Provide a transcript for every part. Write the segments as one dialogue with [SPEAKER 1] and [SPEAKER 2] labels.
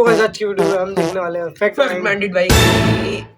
[SPEAKER 1] तो आज की वीडियो में हम देखने वाले हैं फैक्ट
[SPEAKER 2] माइंडेड भाई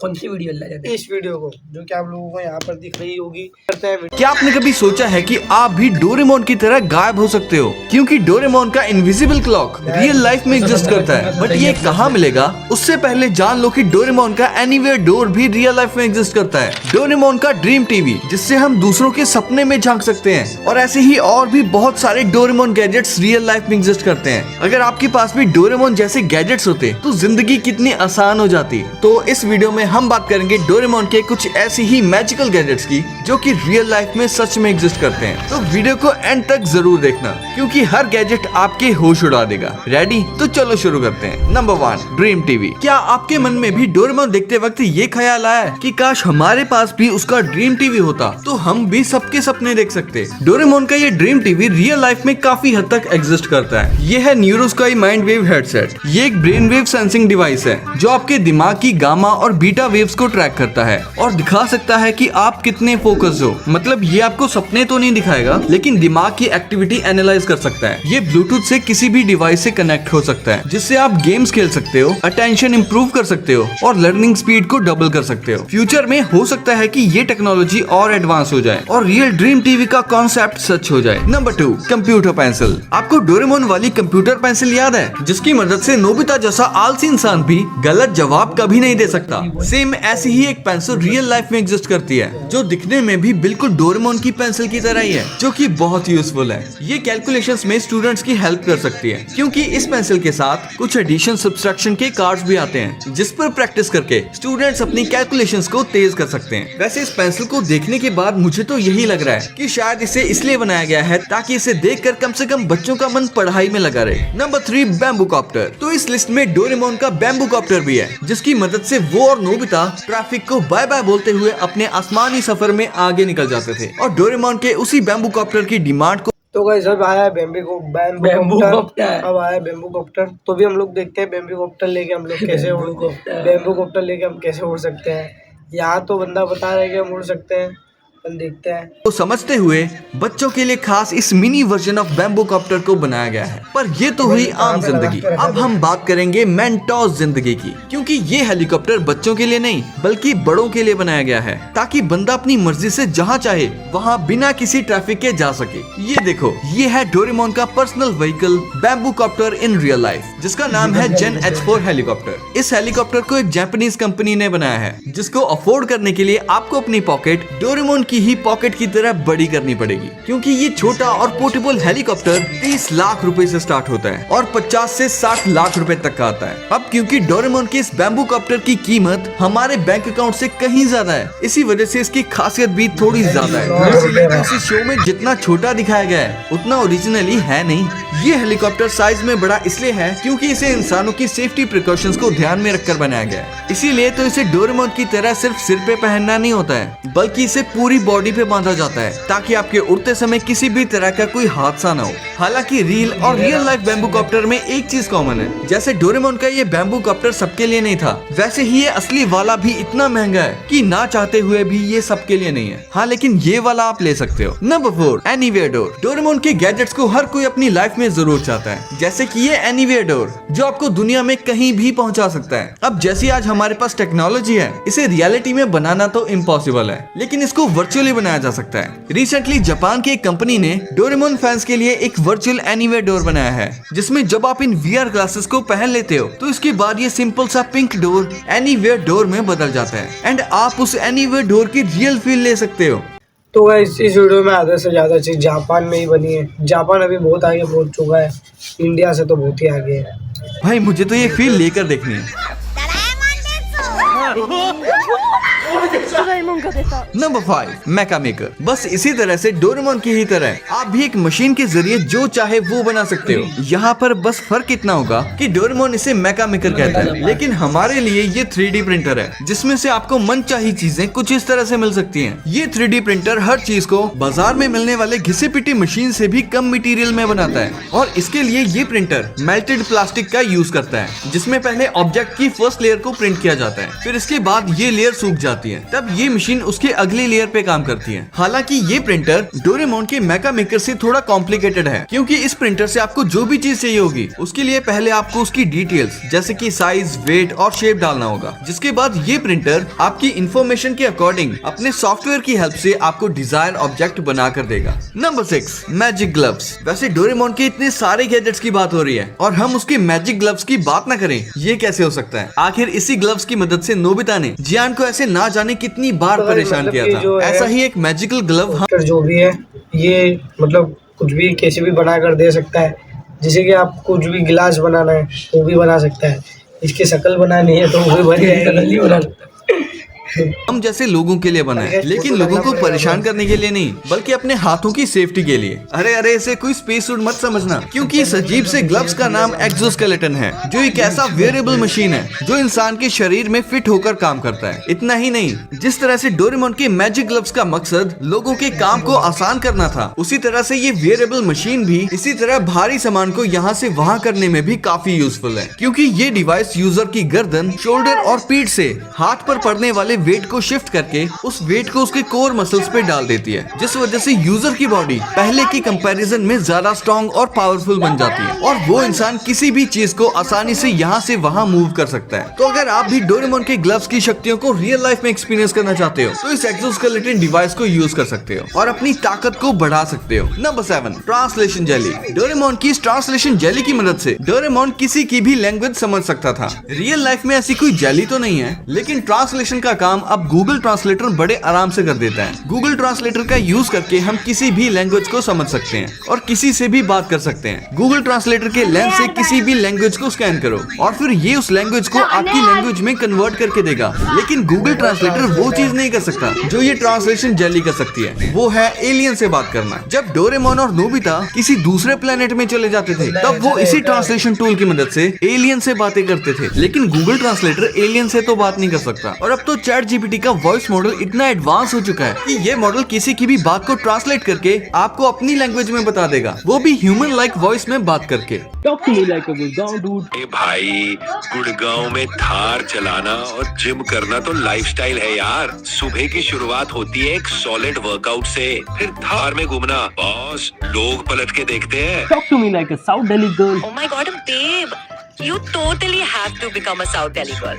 [SPEAKER 2] कौन सी वीडियो ला जाती है
[SPEAKER 1] इस वीडियो को जो कि आप लोगों को यहाँ पर दिख रही होगी करते हैं।
[SPEAKER 3] क्या आपने कभी सोचा है कि आप भी डोरेमोन की तरह गायब हो सकते हो? क्योंकि डोरेमोन का इनविजिबल क्लॉक रियल लाइफ में एग्जिस्ट करता है, बट ये कहाँ मिलेगा? उससे पहले जान लो कि डोरेमोन का एनीवेयर डोर भी रियल लाइफ में एग्जिस्ट करता है। डोरेमोन का ड्रीम टीवी, जिससे हम दूसरों के सपने में झांक सकते हैं, और ऐसे ही और भी बहुत सारे डोरेमोन गैजेट्स रियल लाइफ में एग्जिस्ट करते हैं। अगर आपके पास भी डोरेमोन जैसे गैजेट्स होते तो जिंदगी कितनी आसान हो जाती। तो इस वीडियो में हम बात करेंगे डोरेमोन के कुछ ऐसी ही मैजिकल गैजेट्स की जो कि रियल लाइफ में सच में एग्जिस्ट करते हैं। तो वीडियो को एंड तक जरूर देखना, क्योंकि हर गैजेट आपके होश उड़ा देगा। रेडी? तो चलो शुरू करते हैं। Number 1, dream TV. क्या आपके मन में भी डोरेमोन देखते वक्त ये ख्याल आया कि काश हमारे पास भी उसका ड्रीम टीवी होता तो हम भी सबके सपने देख सकते? डोरेमोन का ये ड्रीम टीवी रियल लाइफ में काफी हद तक एग्जिस्ट करता है। ये है न्यूरोस्काई माइंड वेव हेडसेट। ये एक ब्रेन वेव सेंसिंग डिवाइस है जो आपके दिमाग की गामा और बीटा वेव्स को ट्रैक करता है और दिखा सकता है कि आप कितने फोकस हो। मतलब ये आपको सपने तो नहीं दिखाएगा, लेकिन दिमाग की एक्टिविटी एनालाइज कर सकता है। ये ब्लूटूथ से किसी भी डिवाइस से कनेक्ट हो सकता है, जिससे आप गेम्स खेल सकते हो, अटेंशन इंप्रूव कर सकते हो और लर्निंग स्पीड को डबल कर सकते हो। फ्यूचर में हो सकता है कि ये टेक्नोलॉजी और एडवांस हो जाए और रियल ड्रीम टीवी का कॉन्सेप्ट सच हो जाए। Number 2, computer pencil. आपको डोरेमोन वाली कंप्यूटर पेंसिल याद है, जिसकी मदद से नोबिता जैसा आलसी इंसान भी गलत जवाब कभी नहीं दे सकता? सेम ऐसी ही एक पेंसिल रियल लाइफ में एग्जिस्ट करती है, जो दिखने में भी बिल्कुल डोरेमोन की पेंसिल की तरह ही है, जो कि बहुत यूजफुल है। ये कैलकुलेशंस में स्टूडेंट्स की हेल्प कर सकती है, क्योंकि इस पेंसिल के साथ कुछ एडिशन सब्सट्रैक्शन के कार्ड्स भी आते हैं, जिस पर प्रैक्टिस करके स्टूडेंट्स अपनी कैलकुलेशंस को तेज कर सकते हैं। वैसे इस पेंसिल को देखने के बाद मुझे तो यही लग रहा है कि शायद इसे इसलिए बनाया गया है ताकि इसे देखकर कम से कम बच्चों का मन पढ़ाई में लगा रहे। Number 3, bamboo copter. तो इस लिस्ट में डोरेमोन का बैम्बू कॉप्टर भी है, जिसकी मदद से वो और नोबिता ट्रैफिक को बाय बाय बोलते हुए अपने आसमानी सफर में आगे निकल जाते थे। और डोरेमोन के उसी बैम्बू कॉप्टर की डिमांड को
[SPEAKER 1] तो गाइस अब आया है बैम्बू कॉप्टर। अब आया है बैम्बू कॉप्टर, तो भी हम लोग देखते हैं बैम्बू कॉप्टर लेके हम लोग कैसे बैम्बू कॉप्टर लेके हम कैसे उड़ सकते हैं। यहाँ तो बंदा बता रहा है कि हम उड़ सकते हैं, हम देखते हैं।
[SPEAKER 3] तो समझते हुए बच्चों के लिए खास इस mini version of bamboo copter को बनाया गया है। पर ये तो हुई आम जिंदगी। अब हम बात करेंगे मेंटोस जिंदगी की, क्योंकि ये हेलीकॉप्टर बच्चों के लिए नहीं बल्कि बड़ों के लिए बनाया गया है, ताकि बंदा अपनी मर्जी से जहाँ चाहे वहाँ बिना किसी ट्रैफिक के जा सके। ये देखो, ये है डोरेमोन का personal vehicle bamboo copter in real life, जिसका नाम है जेन H4 हेलीकॉप्टर। इस हेलीकॉप्टर को एक जापानीज कंपनी ने बनाया है, जिसको अफोर्ड करने के लिए आपको अपनी पॉकेट डोरेमोन की ही पॉकेट की तरह बड़ी करनी पड़ेगी, क्योंकि ये छोटा और पोर्टेबल हेलीकॉप्टर 30 लाख रुपए से स्टार्ट होता है और 50 से 60 लाख रुपए तक का आता है। अब क्योंकि डोरेमोन के इस बैम्बू कॉप्टर की कीमत हमारे बैंक अकाउंट से कहीं ज्यादा है, इसी वजह से इसकी खासियत भी थोड़ी ज्यादा है। इसीलिए तो इस शो में जितना छोटा दिखाया गया है उतना ओरिजिनली है नहीं। ये हेलीकॉप्टर साइज में बड़ा इसलिए है क्योंकि इसे इंसानों की सेफ्टी प्रिकॉशंस को ध्यान में रखकर बनाया गया है। इसीलिए तो इसे डोरेमोन की तरह सिर्फ सिर पे पहनना नहीं होता है, बल्कि इसे पूरी बॉडी पे बांधा जाता है, ताकि आपके उड़ते समय किसी भी तरह का कोई हादसा ना हो। हालांकि रियल लाइफ बैम्बू कॉप्टर में एक चीज कॉमन है, जैसे डोरेमोन का ये बैम्बू कॉप्टर सबके लिए नहीं था, वैसे ही ये असली वाला भी इतना महंगा है कि ना चाहते हुए भी ये सबके लिए नहीं है। हाँ, लेकिन ये वाला आप ले सकते हो। Number 4, anywhere door. डोरेमोन के गैजेट्स को हर कोई अपनी लाइफ में जरूर चाहता है, जैसे कि ये एनीवेयर डोर, जो आपको दुनिया में कहीं भी पहुंचा सकता है। अब जैसे आज हमारे पास टेक्नोलॉजी है, इसे रियलिटी में बनाना तो इम्पॉसिबल है, लेकिन इसको वर्चुअली बनाया जा सकता है। रिसेंटली जापान की एक कंपनी ने डोरेमोन फैंस के लिए एक वर्चुअल एनीवेयर डोर बनाया है, जिसमें जब आप इन VR ग्लासेस को पहन लेते हो तो इसके बाद ये सिंपल सा पिंक डोर एनीवेयर डोर में बदल जाता है एंड आप उस एनीवेयर डोर की रियल फील ले सकते हो।
[SPEAKER 1] तो गाइस इस वीडियो में आधे से ज्यादा चीज जापान में ही बनी है। जापान अभी बहुत आगे पहुंच चुका है, इंडिया से तो बहुत ही आगे है।
[SPEAKER 3] भाई मुझे तो ये फील लेकर देखनी है। नंबर 5, मेका मेकर। बस इसी तरह से डोरेमोन की ही तरह आप भी एक मशीन के जरिए जो चाहे वो बना सकते हो। यहाँ पर बस फर्क इतना होगा कि डोरेमोन इसे मेका मेकर कहता है, लेकिन हमारे लिए ये 3D प्रिंटर है, जिसमें से आपको मनचाही चीजें कुछ इस तरह से मिल सकती हैं। ये 3D प्रिंटर हर चीज को बाजार में मिलने वाले घिसे पिटी मशीन से भी कम मटेरियल में बनाता है, और इसके लिए ये प्रिंटर मेल्टेड प्लास्टिक का यूज करता है, जिसमें पहले ऑब्जेक्ट की फर्स्ट लेयर को प्रिंट किया जाता है, फिर जिसके बाद ये लेयर सूख जाती है, तब ये मशीन उसके अगले लेयर पे काम करती है। हालांकि ये प्रिंटर डोरेमोन के मेका मेकर से थोड़ा कॉम्प्लिकेटेड है, क्योंकि इस प्रिंटर से आपको जो भी चीज चाहिए होगी उसके लिए पहले आपको उसकी डिटेल्स जैसे कि साइज, वेट और शेप डालना होगा। जिसके बाद ये प्रिंटर आपकी इंफॉर्मेशन के अकॉर्डिंग अपने सॉफ्टवेयर की हेल्प से आपको डिजायर ऑब्जेक्ट बना कर देगा। Number 6, magic gloves. वैसे डोरेमोन के इतने सारे गैजेट्स की बात हो रही है और हम उसके मैजिक ग्लव्स की बात ना करें, ये कैसे हो सकता है? आखिर इसी ग्लव्स की मदद से नोबिता ने जियान को ऐसे ना जाने कितनी बार परेशान किया था। ऐसा ही एक मैजिकल ग्लव
[SPEAKER 1] जो भी है ये मतलब कुछ भी कैसे भी बना कर दे सकता है। जैसे कि आप कुछ भी गिलास बनाना है वो भी बना सकता है, इसकी शक्ल बनानी है तो वो भी बन जाएगी।
[SPEAKER 3] हम जैसे लोगों के लिए बना है, लेकिन लोगों को परेशान करने के लिए नहीं, बल्कि अपने हाथों की सेफ्टी के लिए। अरे इसे कोई स्पेस सूट मत समझना, क्योंकि इस अजीब से ग्लव्स का नाम एक्सोस्केलेटन है, जो एक ऐसा वेयरेबल मशीन है जो इंसान के शरीर में फिट होकर काम करता है। इतना ही नहीं, जिस तरह से डोरेमोन के मैजिक ग्लव्स का मकसद लोगों के काम को आसान करना था, उसी तरह से ये वेयरेबल मशीन भी इसी तरह भारी सामान को यहाँ से वहाँ करने में भी काफी यूजफुल है, क्योंकि ये डिवाइस यूजर की गर्दन, शोल्डर और पीठ से हाथ पर पड़ने वाले वेट को शिफ्ट करके उस वेट को उसके कोर मसल्स पे डाल देती है, जिस वजह से यूजर की बॉडी पहले की कंपैरिजन में ज्यादा स्ट्रॉन्ग और पावरफुल बन जाती है और वो इंसान किसी भी चीज को आसानी से यहाँ से वहाँ मूव कर सकता है। तो अगर आप भी डोरेमोन के ग्लव्स की शक्तियों को रियल लाइफ में एक्सपीरियंस करना चाहते हो तो इस एक्सोस्केलेटन डिवाइस को यूज कर सकते हो और अपनी ताकत को बढ़ा सकते हो। Number 7, translation jelly. डोरेमोन की इस ट्रांसलेशन जेली की मदद से डोरेमोन किसी की भी लैंग्वेज समझ सकता था। रियल लाइफ में ऐसी कोई जेली तो नहीं है, लेकिन ट्रांसलेशन का काम अब गूगल ट्रांसलेटर बड़े आराम से कर देता है। गूगल ट्रांसलेटर का यूज करके हम किसी भी लैंग्वेज को समझ सकते हैं और किसी से भी बात कर सकते हैं। गूगल ट्रांसलेटर के लेंस से किसी भी लैंग्वेज को स्कैन करो और फिर ये उस लैंग्वेज को आपकी लैंग्वेज में कन्वर्ट करके देगा। लेकिन गूगल ट्रांसलेटर वो चीज नहीं कर सकता जो ये ट्रांसलेशन जेली कर सकती है, वो है एलियन से बात करना। जब डोरेमोन और नोबिता किसी दूसरे प्लेनेट में चले जाते थे, तब वो इसी ट्रांसलेशन टूल की मदद से एलियन से बातें करते थे, लेकिन गूगल ट्रांसलेटर एलियन से तो बात नहीं कर सकता। और अब तो चैट जीपीटी का वॉइस मॉडल इतना एडवांस हो चुका है कि ये मॉडल किसी की भी बात को ट्रांसलेट करके आपको अपनी लैंग्वेज में बता देगा, वो भी ह्यूमन लाइक वॉइस में बात करके।
[SPEAKER 4] Talk to me like a Gurgaon dude।
[SPEAKER 5] ए भाई, गुड़गांव में थार चलाना और जिम करना तो लाइफस्टाइल है यार। सुबह की शुरुआत होती है एक सॉलिड वर्कआउट से, फिर थार में घूमना। बॉस, लोग पलट के देखते हैं।
[SPEAKER 4] Talk to me like a South Delhi girl।
[SPEAKER 6] Oh my god, babe. You totally have to become a South Delhi girl.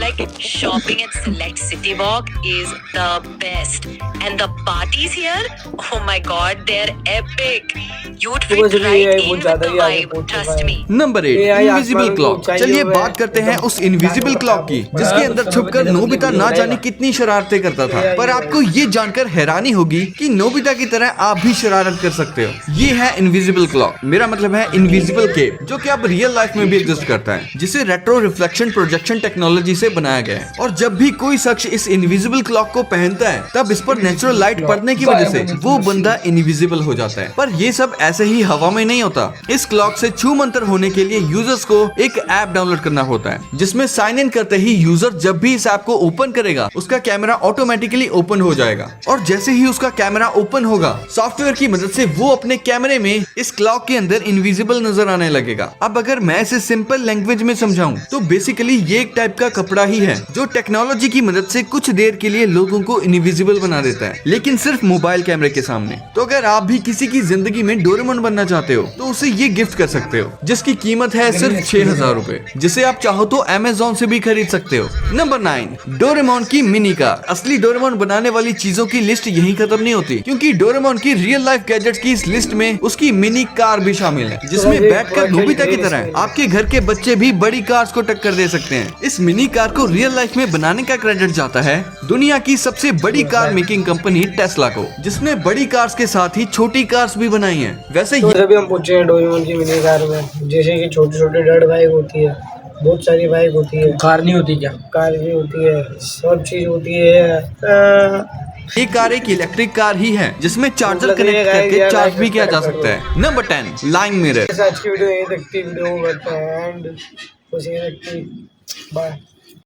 [SPEAKER 6] Like, shopping at Select City Walk is the best. And the parties here, oh my god, they're epic. You'd fit right in with the vibe, trust me.
[SPEAKER 3] Number 8, invisible clock. चलिए बात करते हैं उस invisible clock की, जिसके अंदर छुपकर Nobita ना जाने कितनी शरारतें करता था। पर आपको ये जानकर हैरानी होगी कि नोबिता की तरह आप भी शरारत कर सकते हो। ये है इनविजिबल क्लॉक, मेरा मतलब है इनविजिबल केप, जो कि अब रियल लाइफ में भी एग्जिस्ट करता है, जिसे रेट्रो रिफ्लेक्शन प्रोजेक्शन टेक्नोलॉजी से बनाया गया है। और जब भी कोई शख्स इस इनविजिबल क्लॉक को पहनता है, तब इस पर नेचुरल लाइट पड़ने की वजह से वो बंदा इनविजिबल हो जाता है। पर ये सब ऐसे ही हवा में नहीं होता। इस क्लॉक से छू मंतर होने के लिए यूजर्स को एक ऐप डाउनलोड करना होता है, जिसमें साइन इन करते ही यूजर जब भी इस ऐप को ओपन करेगा, उसका कैमरा ऑटोमेटिकली ओपन हो जाएगा। और जैसे ही उसका कैमरा ओपन होगा, सॉफ्टवेयर की मदद से वो अपने कैमरे में इस क्लॉक के अंदर इनविजिबल नजर आने लगेगा। अब अगर मैं इसे सिंपल लैंग्वेज में समझाऊं तो बेसिकली ये एक टाइप का कपड़ा ही है जो टेक्नोलॉजी की मदद से कुछ देर के लिए लोगों को इनविजिबल बना देता है, लेकिन सिर्फ मोबाइल कैमरे के सामने। तो अगर आप भी किसी की जिंदगी में डोरेमोन बनना चाहते हो तो उसे ये गिफ्ट कर सकते हो, जिसकी कीमत है सिर्फ 6000 रुपए, जिसे आप चाहो तो अमेज़न से भी खरीद सकते हो। नंबर 9, डोरेमोन की मिनी कार। असली डोरेमोन बनाने वाली चीजों की लिस्ट यहीं खत्म नहीं होती, क्योंकि डोरेमोन की रियल लाइफ गैजेट्स की इस लिस्ट में उसकी मिनी कार भी शामिल है, जिसमें बैठकर नोबिता की तरह आपके घर के बच्चे भी बड़ी कार्स को टक्कर दे सकते हैं। इस मिनी कार को रियल लाइफ में बनाने का क्रेडिट जाता है दुनिया की सबसे बड़ी कार मेकिंग कंपनी टेस्ला को, जिसने बड़ी कार्स के साथ ही छोटी कार्स भी बनाई हैं। वैसे
[SPEAKER 1] तो जब हम पहुंचे हैं डोरेमोन की मिनी कार में, जैसे कि छोटी छोटी डर्ट बाइक होती है, बहुत सारी बाइक होती है,
[SPEAKER 2] कार नहीं होती क्या?
[SPEAKER 1] कार भी होती है, सब चीज होती है।
[SPEAKER 3] ये कार एक इलेक्ट्रिक कार ही है, जिसमें चार्जर कनेक्ट करके चार्ज भी किया जा सकता है। Number 10, line mirror.
[SPEAKER 1] आज की वीडियो यही तक थी। वीडियो को करते हैं एंड बाय।